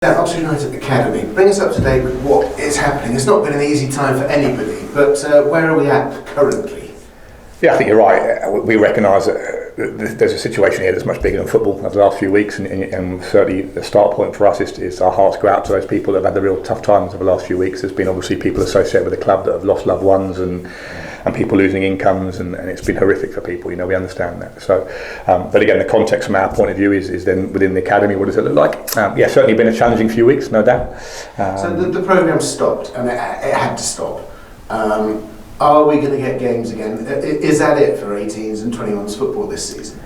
At Oxford United Academy, bring us up to date with what is happening. It's not been an easy time for anybody, but where are we at currently? Yeah, I think you're right. We recognise that there's a situation here that's much bigger than football over the last few weeks, and certainly the start point for us is our hearts go out to those people that have had the real tough times over the last few weeks. There's been obviously people associated with the club that have lost loved ones and people losing incomes, and it's been horrific for people. We understand that. So, but again, the context from our point of view is then within the academy, what does it look like? Yeah, certainly been a challenging few weeks, no doubt. So the programme stopped, and it had to stop. Are we going to get games again? Is that it for 18s and 21s football this season?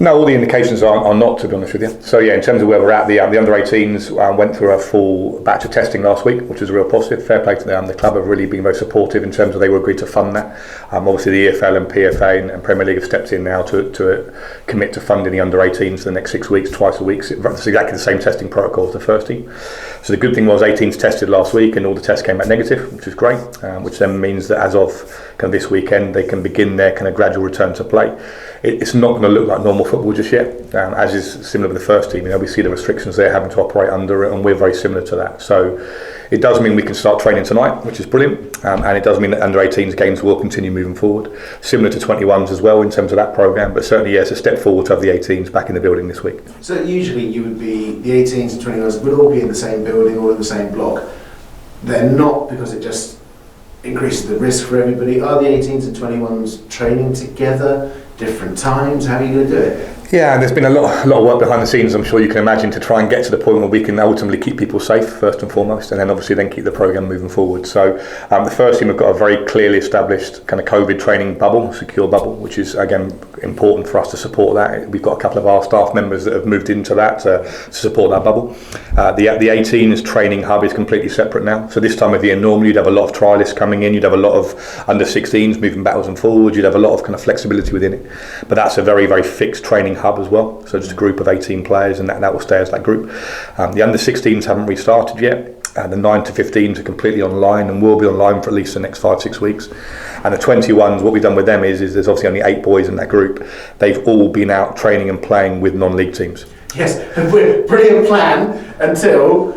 No, all the indications are not, to be honest with you. So yeah, in terms of where we're at, the under-18s went through a full batch of testing last week, which was a real positive. Fair play to them. The club have really been very supportive in terms of they were agreed to fund that. Obviously the EFL and PFA and Premier League have stepped in now to commit to funding the under-18s for the next 6 weeks, twice a week. It's exactly the same testing protocol as the first team. So the good thing was 18s tested last week and all the tests came back negative, which is great, which then means that as of kind of this weekend they can begin their kind of gradual return to play. It's not going to look like normal football just yet, as is similar with the first team. We see the restrictions they're having to operate under it, and we're very similar to that. So it does mean we can start training tonight, which is brilliant, and it does mean that under-18s games will continue moving forward, similar to 21s as well in terms of that programme, but certainly it's a step forward to have the 18s back in the building this week. So usually you would be, the 18s and 21s would all be in the same building, all in the same block. They're not, because it just increases the risk for everybody. Are the 18s and 21s training together, different times? How are you going to do it? Yeah, there's been a lot of work behind the scenes, I'm sure you can imagine, to try and get to the point where we can ultimately keep people safe first and foremost, and then obviously then keep the programme moving forward. So the first team have got a very clearly established kind of COVID training bubble, secure bubble, which is again important for us to support that. We've got a couple of our staff members that have moved into that to support that bubble. The 18s training hub is completely separate now. So this time of year normally you'd have a lot of trialists coming in, you'd have a lot of under 16s moving backwards and forwards, you'd have a lot of kind of flexibility within it. But that's a very, very fixed training hub as well, so just a group of 18 players, and that will stay as that group. The under 16s haven't restarted yet. The 9 to 15s are completely online and will be online for at least the next 5-6 weeks. And the 21s, what we've done with them is there's obviously only 8 boys in that group. They've all been out training and playing with non-league teams. Yes, brilliant plan until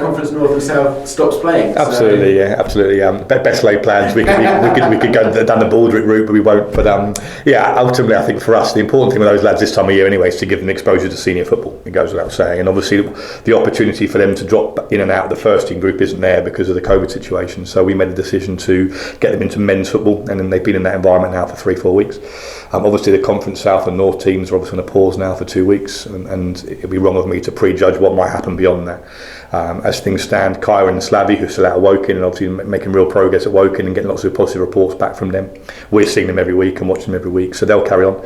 Conference North and South stops playing. Absolutely, so. Yeah, absolutely. Best laid plans. We could go down the Baldrick route, but we won't. But yeah, ultimately, I think for us, the important thing with those lads this time of year, anyway, is to give them exposure to senior football. It goes without saying, and obviously the opportunity for them to drop in and out of the first team group isn't there because of the COVID situation. So we made a decision to get them into men's football, and then they've been in that environment now for 3-4 weeks. Obviously, the Conference South and North teams are obviously on a pause now for 2 weeks, and it'd be wrong of me to prejudge what might happen beyond that. As things stand, Kyra and Slavy, who are still out at Woking and obviously making real progress at Woking and getting lots of positive reports back from them. We're seeing them every week and watching them every week, so they'll carry on.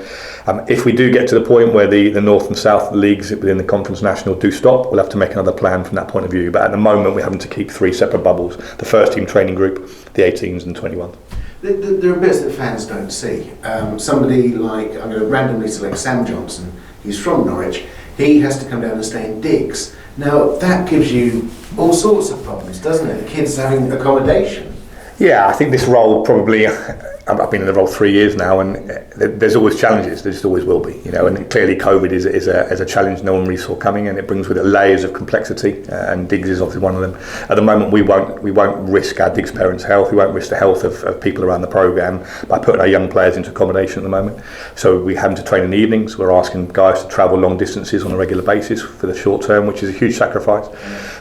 If we do get to the point where the North and South leagues within the Conference National do stop, we'll have to make another plan from that point of view. But at the moment, we're having to keep 3 separate bubbles: the first team training group, the 18s and 21s. There are bits that fans don't see. Somebody like, I'm going to randomly select Sam Johnson, he's from Norwich. He has to come down and stay in digs. Now, that gives you all sorts of problems, doesn't it? The kids having accommodation. Yeah, I think this role probably, I've been in the role 3 years now, and there's always challenges. There just always will be, And clearly, COVID is a challenge no one really saw coming, and it brings with it layers of complexity. And digs is obviously one of them. At the moment, we won't risk our digs parents' health. We won't risk the health of people around the programme by putting our young players into accommodation at the moment. So we're having to train in the evenings. We're asking guys to travel long distances on a regular basis for the short term, which is a huge sacrifice.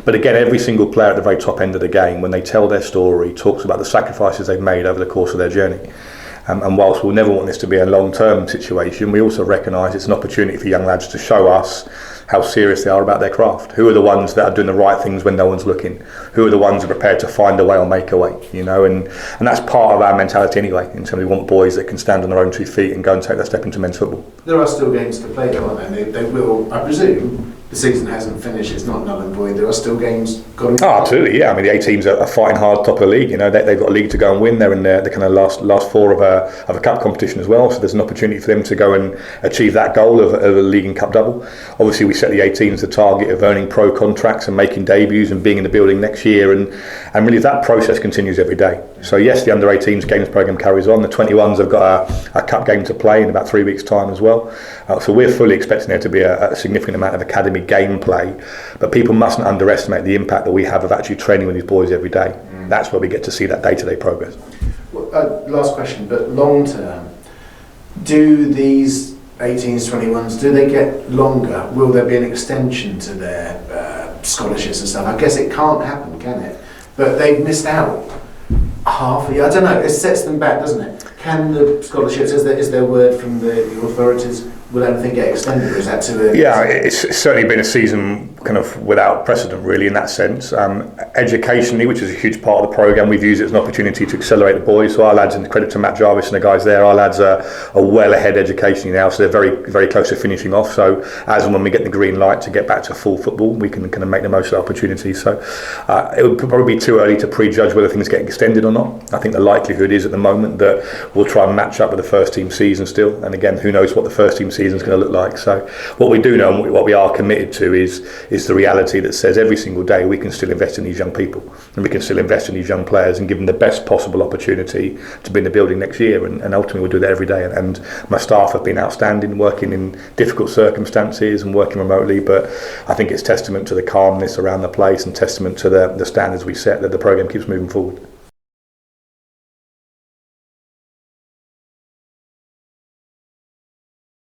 But again, every single player at the very top end of the game, when they tell their story, talks about the sacrifices they've made over the course of their journey. And whilst we'll never want this to be a long-term situation, we also recognise it's an opportunity for young lads to show us how serious they are about their craft. Who are the ones that are doing the right things when no one's looking? Who are the ones that are prepared to find a way or make a way? And that's part of our mentality anyway, in terms of we want boys that can stand on their own 2 feet and go and take that step into men's football. There are still games to play though, aren't there? They will, I presume, the season hasn't finished, it's not null and void, there are still games going on. Oh, absolutely, yeah. I mean, the 18s are fighting hard top of the league. They've got a league to go and win. They're in the kind of last 4 of a cup competition as well, so there's an opportunity for them to go and achieve that goal of a league and cup double. Obviously, we set the 18s the target of earning pro contracts and making debuts and being in the building next year, and really that process continues every day. So yes, the under-18s games programme carries on. The 21s have got a cup game to play in about 3 weeks' time as well. So we're fully expecting there to be a significant amount of academy gameplay, but people mustn't underestimate the impact that we have of actually training with these boys every day. That's where we get to see that day-to-day progress. Well, last question, but long term, do these 18s, 21s, do they get longer? Will there be an extension to their scholarships and stuff? I guess it can't happen, can it? But they've missed out half a year. I don't know, it sets them back, doesn't it? Can the scholarships, is there word from the authorities, will anything get extended, or is that too early? Yeah, it's certainly been a season kind of without precedent really in that sense. Educationally, which is a huge part of the programme, we've used it as an opportunity to accelerate the boys. So our lads, and credit to Matt Jarvis and the guys there, our lads are well ahead educationally now, so they're very, very close to finishing off. So as and when we get the green light to get back to full football, we can kind of make the most of the opportunity. So it would probably be too early to prejudge whether things get extended or not. I think the likelihood is at the moment that we'll try and match up with the first team season still. And again, who knows what the first team season is going to look like. So what we do know and what we are committed to is the reality that says every single day we can still invest in these young people and we can still invest in these young players and give them the best possible opportunity to be in the building next year, and ultimately we'll do that every day. And my staff have been outstanding, working in difficult circumstances and working remotely, but I think it's testament to the calmness around the place and testament to the standards we set that the programme keeps moving forward.